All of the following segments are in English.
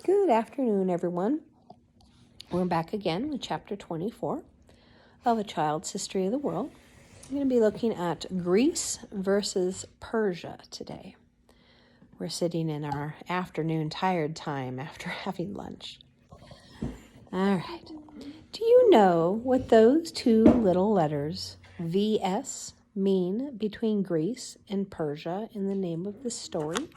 Good afternoon, everyone. We're back again with Chapter 24 of A Child's History of the World. I'm going to be looking at Greece versus Persia today. We're sitting in our afternoon tired time after having lunch. All right. Do you know what those two little letters, VS, mean between Greece and Persia in the name of this story?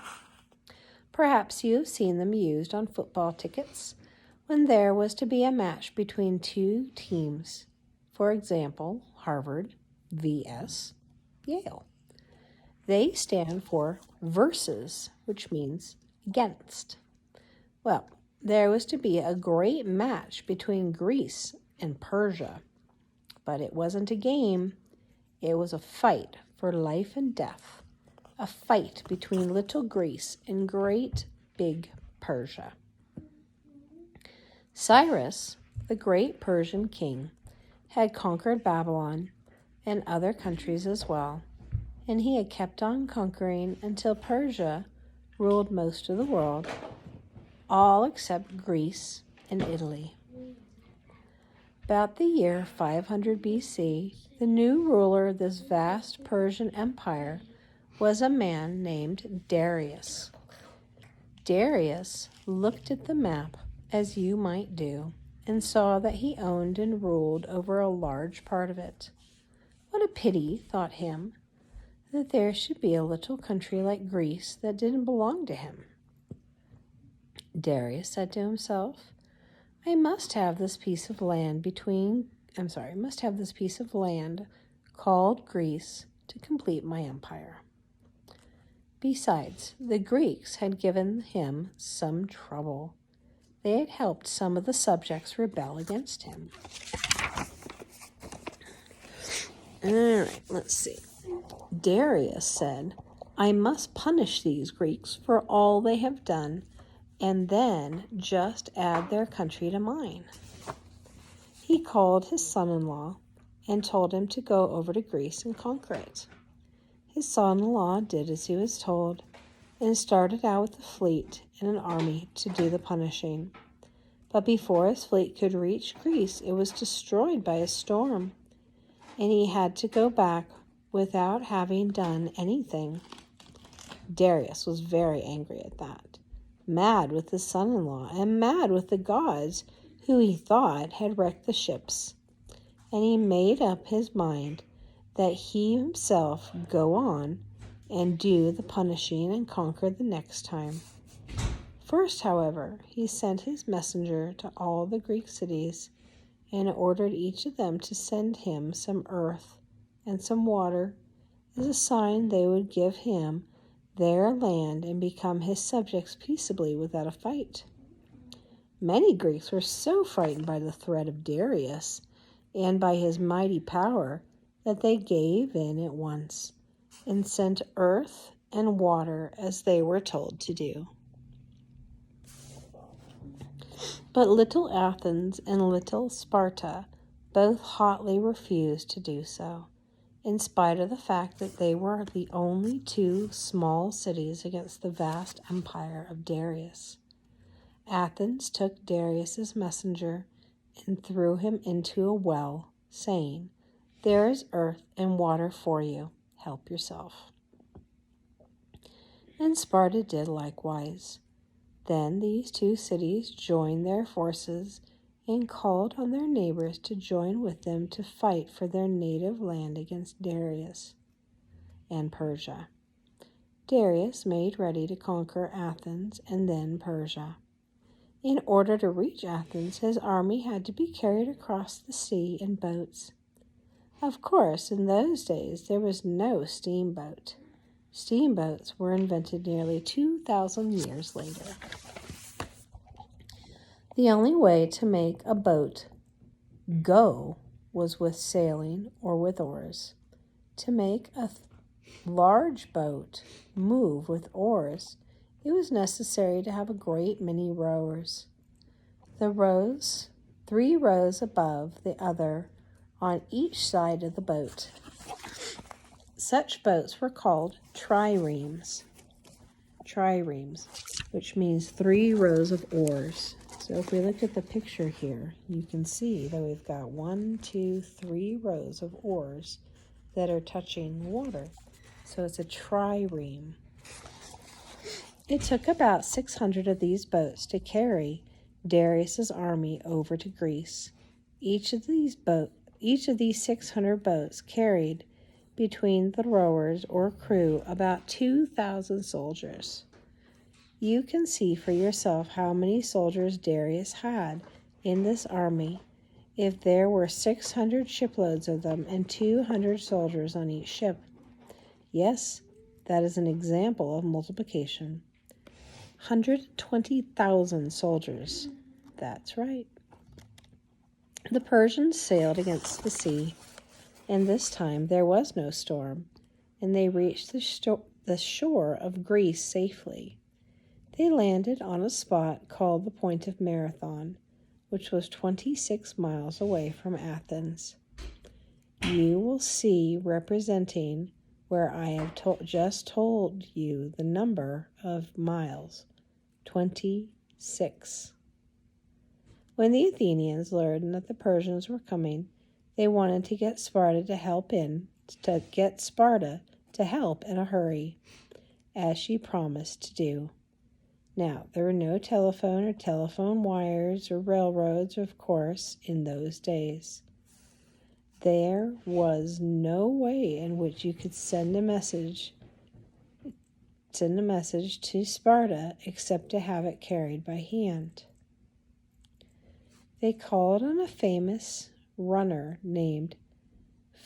Perhaps you have seen them used on football tickets when there was to be a match between two teams. For example, Harvard vs. Yale. They stand for versus, which means against. Well, there was to be a great match between Greece and Persia, but it wasn't a game. It was a fight for life and death. A fight between little Greece and great big Persia. Cyrus, the great Persian king, had conquered Babylon and other countries as well, and he had kept on conquering until Persia ruled most of the world, all except Greece and Italy. About the year 500 BC, the new ruler of this vast Persian empire was a man named Darius. Darius looked at the map, as you might do, and saw that he owned and ruled over a large part of it. What a pity, thought him, that there should be a little country like Greece that didn't belong to him. Darius said to himself, I must have this piece of land called Greece to complete my empire. Besides, the Greeks had given him some trouble. They had helped some of the subjects rebel against him. All right, let's see. Darius said, I must punish these Greeks for all they have done, and then just add their country to mine. He called his son-in-law and told him to go over to Greece and conquer it. His son-in-law did as he was told and started out with a fleet and an army to do the punishing. But before his fleet could reach Greece, it was destroyed by a storm, and he had to go back without having done anything. Darius was very angry at that, mad with his son-in-law and mad with the gods who he thought had wrecked the ships. And he made up his mind that he himself go on and do the punishing and conquer the next time. First, however, he sent his messenger to all the Greek cities and ordered each of them to send him some earth and some water as a sign they would give him their land and become his subjects peaceably without a fight. Many Greeks were so frightened by the threat of Darius and by his mighty power that they gave in at once and sent earth and water as they were told to do. But little Athens and little Sparta both hotly refused to do so, in spite of the fact that they were the only two small cities against the vast empire of Darius. Athens took Darius's messenger and threw him into a well, saying, There is earth and water for you. Help yourself. And Sparta did likewise. Then these two cities joined their forces and called on their neighbors to join with them to fight for their native land against Darius and Persia. Darius made ready to conquer Athens and then Persia. In order to reach Athens, his army had to be carried across the sea in boats. Of course, in those days, there was no steamboat. Steamboats were invented nearly 2,000 years later. The only way to make a boat go was with sailing or with oars. To make a large boat move with oars, it was necessary to have a great many rowers. Three rows above the other on each side of the boat. Such boats were called triremes. triremes, which means 3 rows of oars. So if we look at the picture here, you can see that we've got 1, 2, 3 rows of oars that are touching water. So it's a trireme. It took about 600 of these boats to carry Darius's army over to Greece. Each of these 600 boats carried between the rowers or crew about 2,000 soldiers. You can see for yourself how many soldiers Darius had in this army if there were 600 shiploads of them and 200 soldiers on each ship. Yes, that is an example of multiplication. 120,000 soldiers. That's right. The Persians sailed against the sea, and this time there was no storm, and they reached the shore of Greece safely. They landed on a spot called the Point of Marathon, which was 26 miles away from Athens. You will see representing where I have just told you the number of miles, 26. When the Athenians learned that the Persians were coming, they wanted to get Sparta to help in a hurry, as she promised to do. Now, there were no telephone or telephone wires or railroads, of course, in those days. There was no way in which you could send a message to Sparta except to have it carried by hand. They called on a famous runner named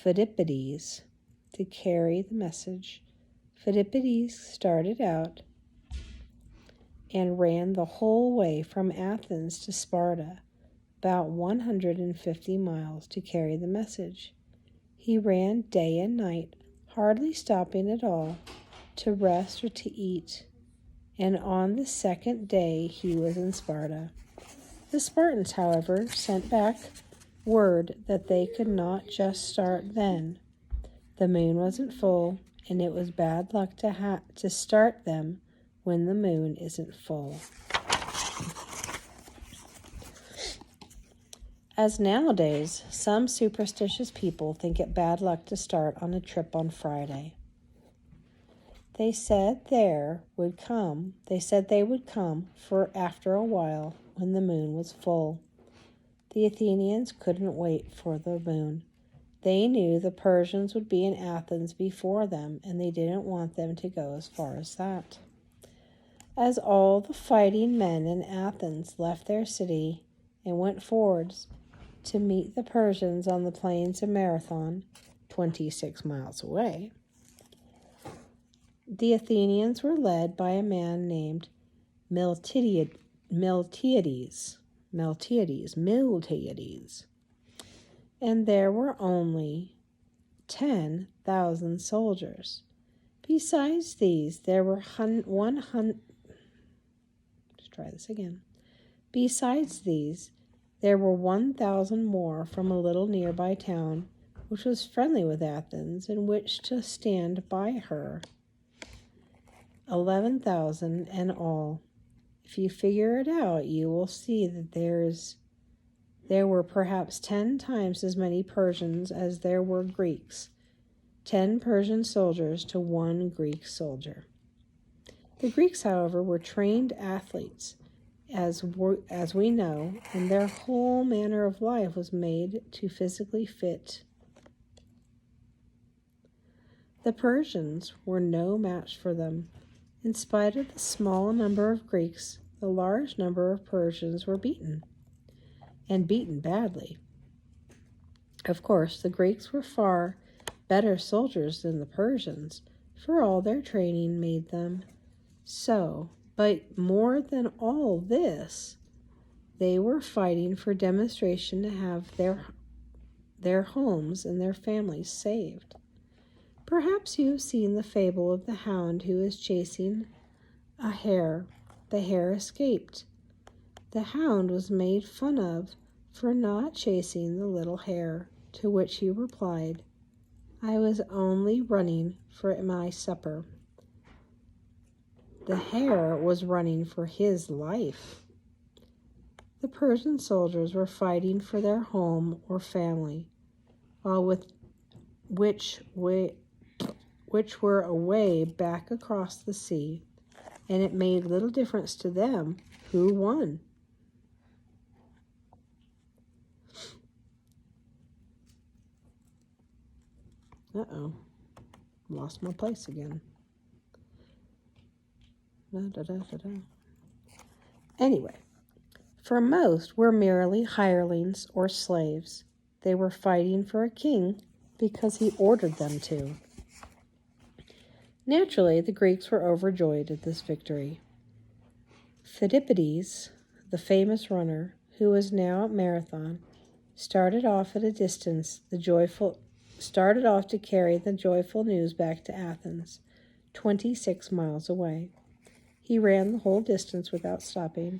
Phidippides to carry the message. Phidippides started out and ran the whole way from Athens to Sparta, about 150 miles, to carry the message. He ran day and night, hardly stopping at all to rest or to eat, and on the second day he was in Sparta. The Spartans, however, sent back word that they could not just start then. The moon wasn't full, and it was bad luck to start them when the moon isn't full. As nowadays, some superstitious people think it bad luck to start on a trip on Friday. They said they would come for after a while when the moon was full. The Athenians couldn't wait for the moon. They knew the Persians would be in Athens before them, and they didn't want them to go as far as that. As all the fighting men in Athens left their city and went forwards to meet the Persians on the plains of Marathon, 26 miles away, the Athenians were led by a man named Miltiades, and there were only 10,000 soldiers. Besides these, there were 1,000 more from a little nearby town, which was friendly with Athens, in which to stand by her. 11,000 in all. If you figure it out, you will see that there were perhaps 10 times as many Persians as there were Greeks. 10 Persian soldiers to 1 Greek soldier. The Greeks, however, were trained athletes, as we know, and their whole manner of life was made to physically fit. The Persians were no match for them. In spite of the small number of Greeks, the large number of Persians were beaten, and beaten badly. Of course, the Greeks were far better soldiers than the Persians, for all their training made them so. But more than all this, they were fighting for demonstration to have their homes and their families saved. Perhaps you have seen the fable of the hound who is chasing a hare. The hare escaped. The hound was made fun of for not chasing the little hare, to which he replied, "I was only running for my supper." The hare was running for his life. The Persian soldiers were fighting for their home or family, which were away back across the sea, and it made little difference to them who won. Uh-oh, lost my place again. Anyway, for most were merely hirelings or slaves. They were fighting for a king because he ordered them to. Naturally, the Greeks were overjoyed at this victory. Phidippides, the famous runner, who was now at Marathon, started off to carry the joyful news back to Athens, 26 miles away. He ran the whole distance without stopping.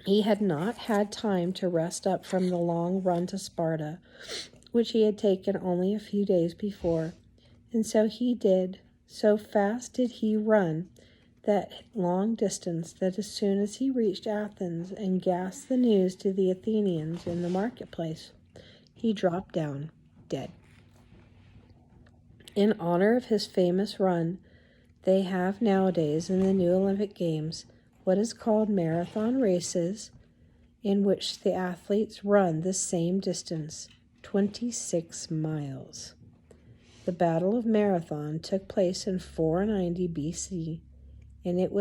He had not had time to rest up from the long run to Sparta, which he had taken only a few days before, and so fast did he run that long distance that as soon as he reached Athens and gasped the news to the Athenians in the marketplace, he dropped down dead. In honor of his famous run, they have nowadays in the new Olympic Games what is called marathon races, in which the athletes run the same distance, 26 miles. The Battle of Marathon took place in 490 BC, and it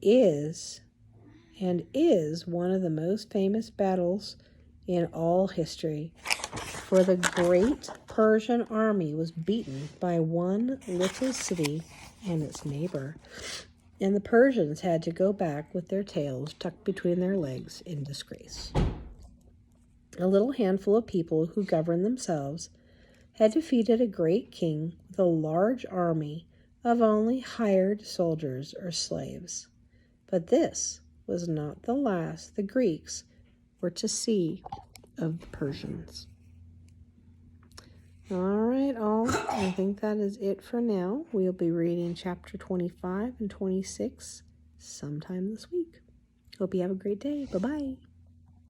is one of the most famous battles in all history, for the great Persian army was beaten by one little city and its neighbor, and the Persians had to go back with their tails tucked between their legs in disgrace. A little handful of people who governed themselves had defeated a great king with a large army of only hired soldiers or slaves. But this was not the last the Greeks were to see of the Persians. All right, all. I think that is it for now. We'll be reading chapter 25 and 26 sometime this week. Hope you have a great day. Bye-bye.